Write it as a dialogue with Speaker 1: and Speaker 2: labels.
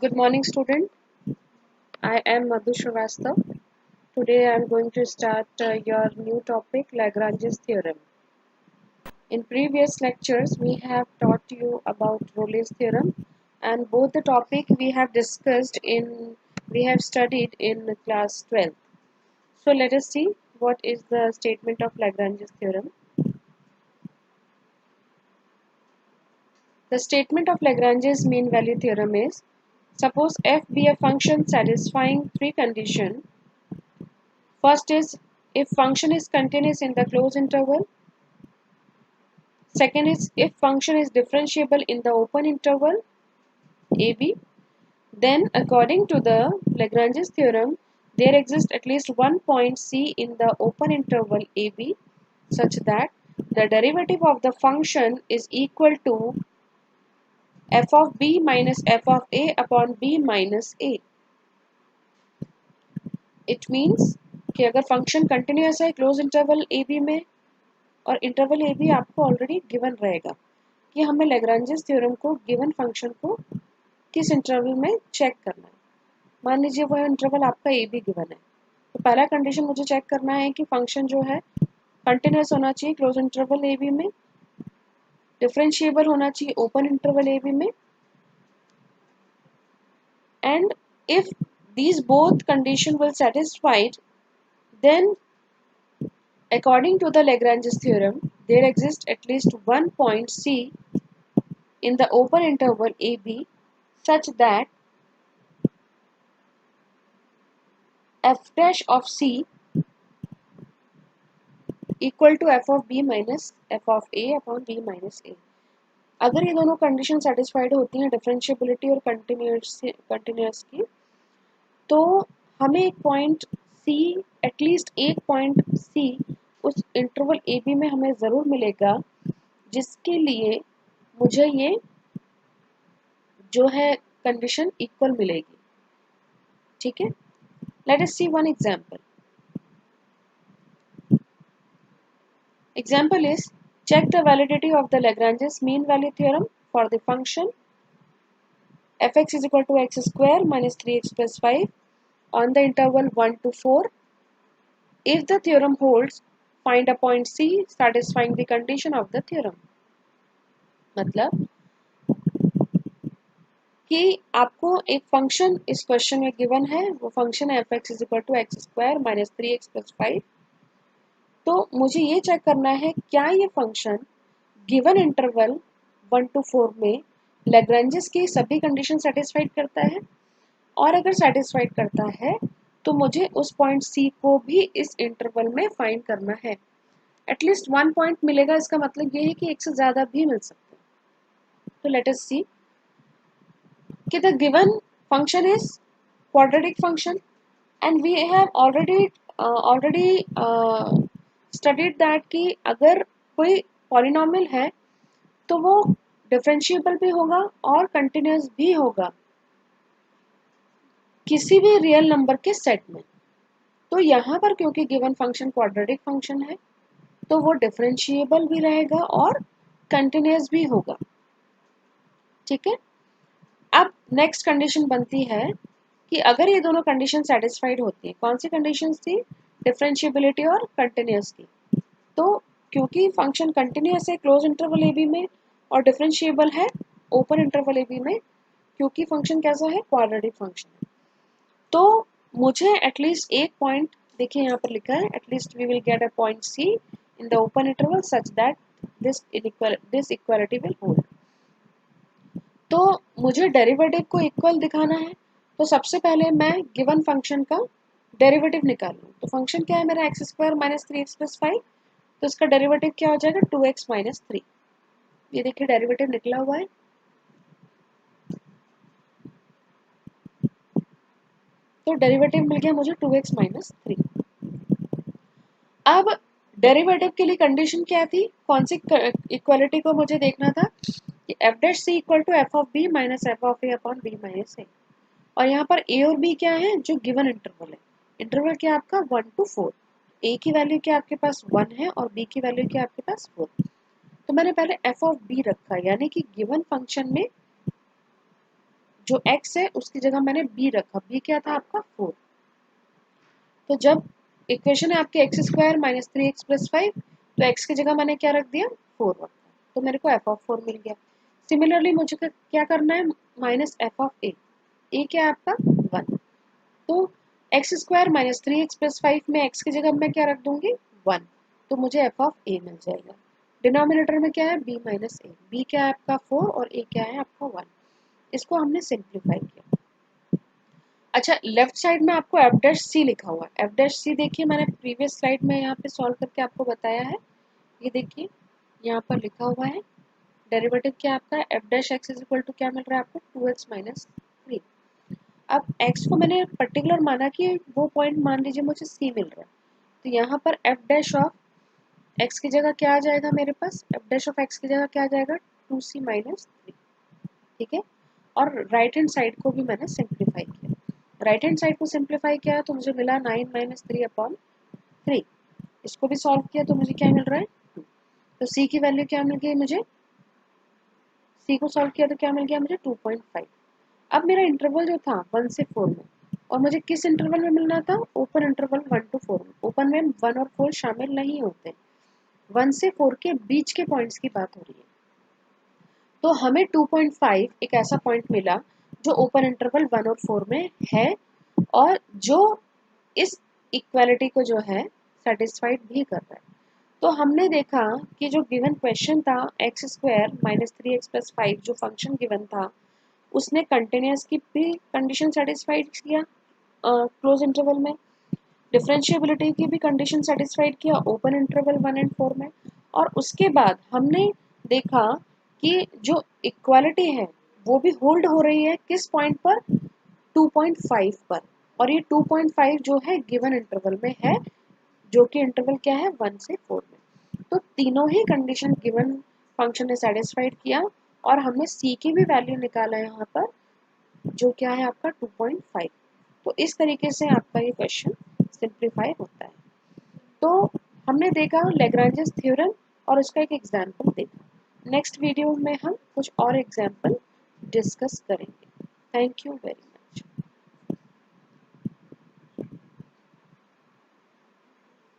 Speaker 1: Good morning, student. I am Madhu Srivastav. Today I am going to start your new topic, Lagrange's theorem. In previous lectures, we have taught you about Rolle's theorem, and both the topic we have studied in class 12. So let us see what is the statement of Lagrange's theorem. The statement of Lagrange's mean value theorem is: suppose f be a function satisfying three conditions. First is if function is continuous in the closed interval. Second is if function is differentiable in the open interval AB. Then according to the Lagrange's theorem, there exists at least one point C in the open interval AB such that the derivative of the function is equal to f of b minus f of a upon b minus a. It means कि अगर function continuous है close interval A B में और interval A B आपको already given रहेगा कि हमें Lagrange's theorem को गिवन फंक्शन को किस इंटरवल में चेक करना है। मान लीजिए वह इंटरवल आपका ए बी गिवन है, तो पहला कंडीशन मुझे चेक करना है कि फंक्शन जो है कंटिन्यूअस होना चाहिए क्लोज इंटरवल ए बी में, डिफरेंशिएबल होना चाहिए ओपन इंटरवल ए बी में, and if these both conditions will satisfied, then according to the Lagrange's theorem, there exists at least one point C in the open interval AB such that f dash of C equal to f of B minus f of A upon B minus A. अगर ये दोनों condition satisfied होती हैं differentiability और continuous की, तो हमें एक पॉइंट C, एटलीस्ट एक पॉइंट C उस इंटरवल ए बी में हमें ज़रूर मिलेगा जिसके लिए मुझे ये जो है कंडीशन इक्वल मिलेगी। ठीक है, let us see one example. Example is, check the validity of the Lagrange's mean value theorem for the function fx is equal to x square minus 3x plus 5 on the interval 1 to 4. If the theorem holds, find a point C satisfying the condition of the theorem. मतलब कि आपको एक function इस question में given है, वो function है fx is equal to x square minus 3x plus 5. तो मुझे ये चेक करना है क्या ये फंक्शन गिवन इंटरवल 1 to 4 में लैग्रेंजेस की सभी कंडीशन सेटिस्फाइड करता है, और अगर सेटिस्फाइड करता है तो मुझे उस पॉइंट C को भी इस इंटरवल में फाइंड करना है। एटलीस्ट वन पॉइंट मिलेगा, इसका मतलब ये है कि एक से ज़्यादा भी मिल सकते हैं। तो लेट अस सी कि the given function is quadratic function and we have already studied that कि अगर कोई पॉलिनोमियल है तो वो डिफरेंशिएबल भी होगा और कंटिन्यूअस भी होगा किसी भी रियल नंबर के सेट में। तो यहाँ पर क्योंकि गिवन फंक्शन क्वाड्रेटिक फंक्शन है तो वो डिफरेंशिएबल भी रहेगा और कंटिन्यूअस भी होगा। ठीक है, अब नेक्स्ट कंडीशन बनती है कि अगर ये दोनों कंडीशन सेटिस्फाइड होती है, कौन सी कंडीशन थी? डिफरेंशिएबिलिटी और कंटिन्यूअस की। तो क्योंकि फंक्शन कंटिन्यूअस है क्लोज इंटरवल ए बी में और डिफरेंशिएबल है ओपन इंटरवल ए बी में, क्योंकि फंक्शन कैसा है? क्वाड्रेटिक फंक्शन है, तो मुझे एटलीस्ट एक पॉइंट, देखिए यहाँ पर लिखा है at least we will get a point c in the open interval such that this equality will hold. तो मुझे डेरिवेटिव को इक्वल दिखाना है, तो सबसे पहले मैं गिवन फंक्शन का डेरिवेटिव निकालूँ। तो फंक्शन क्या है मेरा? X square minus 3x plus 5, तो इसका डेरिवेटिव क्या हो जाएगा? 2x minus 3। ये देखिए डेरिवेटिव निकला हुआ है। तो डेरिवेटिव मिल गया मुझे 2x माइनस 3। अब डेरिवेटिव के लिए कंडीशन क्या थी? कौन सी इक्वालिटी को मुझे देखना था कि f dash c equal to f of b minus f of a upon b minus a, और यहाँ पर a और b क्या है? जो गिवन इंटरवल है। इंटरवल क्या आपका? 1 to 4। a की वैल्यू क्या आपके पास? 1 है और b की वैल्यू क्या आपके पास? 4। तो मैंने पहले f ऑफ b रखा, यानी कि गिवन फंक्शन में जो x है उसकी जगह मैंने b रखा, b क्या था आपका 4। तो जब इक्वेशन है आपके x square minus 3x plus 5, तो x की जगह मैंने क्या रख दिया 4 रखा, तो मेरे को f ऑफ 4 मिल गया। सिमिलरली मुझे क्या करना है minus f of a, a क्या है आपका 1, तो x square minus 3x plus 5 में x की जगह मैं क्या रख दूंगी 1, तो मुझे f ऑफ a मिल जाएगा। डिनोमिनेटर में क्या है b माइनस a, b क्या है आपका 4 और a क्या है आपका 1। इसको हमने सिंप्लीफाई किया। अच्छा, लेफ्ट साइड में आपको एफ डैश सी लिखा हुआ है। एफ डैश सी देखिए मैंने प्रीवियस स्लाइड में यहाँ पे सॉल्व करके आपको बताया है। ये देखिए यहाँ पर लिखा हुआ है डेरिवेटिव क्या आपका है f dash x is equal to क्या मिल रहा है आपको 2x माइनस 3। अब x को मैंने पर्टिकुलर माना कि वो पॉइंट मान लीजिए मुझे c मिल रहा है, तो यहाँ पर एफ डैश ऑफ x की जगह क्या आ जाएगा मेरे पास, एफ डैश ऑफ x की जगह क्या आ जाएगा 2c माइनस 3। ठीक है, और राइट हैंड साइड को भी मैंने सिंप्लीफाई किया। राइट हैंड साइड को सिंप्लीफाई किया तो मुझे मिला 9 माइनस 3 अपॉन 3। इसको भी सॉल्व किया तो मुझे क्या मिल रहा है 2। तो c की वैल्यू क्या मिल गई मुझे, c को सॉल्व किया तो क्या मिल गया मुझे 2.5। अब मेरा इंटरवल जो था 1 से 4 में, और मुझे किस इंटरवल में मिलना था, ओपन इंटरवल 1 to 4 में। ओपन में 1 और 4 शामिल नहीं होते, 1 से 4 के बीच के पॉइंट्स की बात हो रही है। तो हमें 2.5 एक ऐसा पॉइंट मिला जो ओपन इंटरवल 1 और 4 में है और जो इस इक्वालिटी को जो है सेटिस्फाइड भी कर रहा है। तो हमने देखा कि जो गिवन क्वेश्चन था x square minus 3x plus 5 जो फंक्शन गिवन था उसने कंटिन्यूस की भी कंडीशन सेटिस्फाइड किया क्लोज इंटरवल में, डिफरेंशिएबिलिटी की भी कंडीशन सेटिस्फाइड किया ओपन इंटरवल 1 एंड 4 में, और उसके बाद हमने देखा कि जो इक्वालिटी है वो भी होल्ड हो रही है किस पॉइंट पर 2.5 पर, और ये 2.5 जो है गिवन इंटरवल में है जो कि इंटरवल क्या है 1 से 4 में। तो तीनों ही कंडीशन गिवन फंक्शन ने सेटिस्फाइड किया और हमने c की भी वैल्यू निकाला यहाँ पर जो क्या है आपका 2.5। तो इस तरीके से आपका ये क्वेश्चन सिंप्लीफाई होता है। तो हमने देखा लैग्रांजेस थ्योरम और उसका एक एग्जाम्पल देखा। नेक्स्ट वीडियो में हम कुछ और एग्जाम्पल डिस्कस करेंगे। Thank you very much.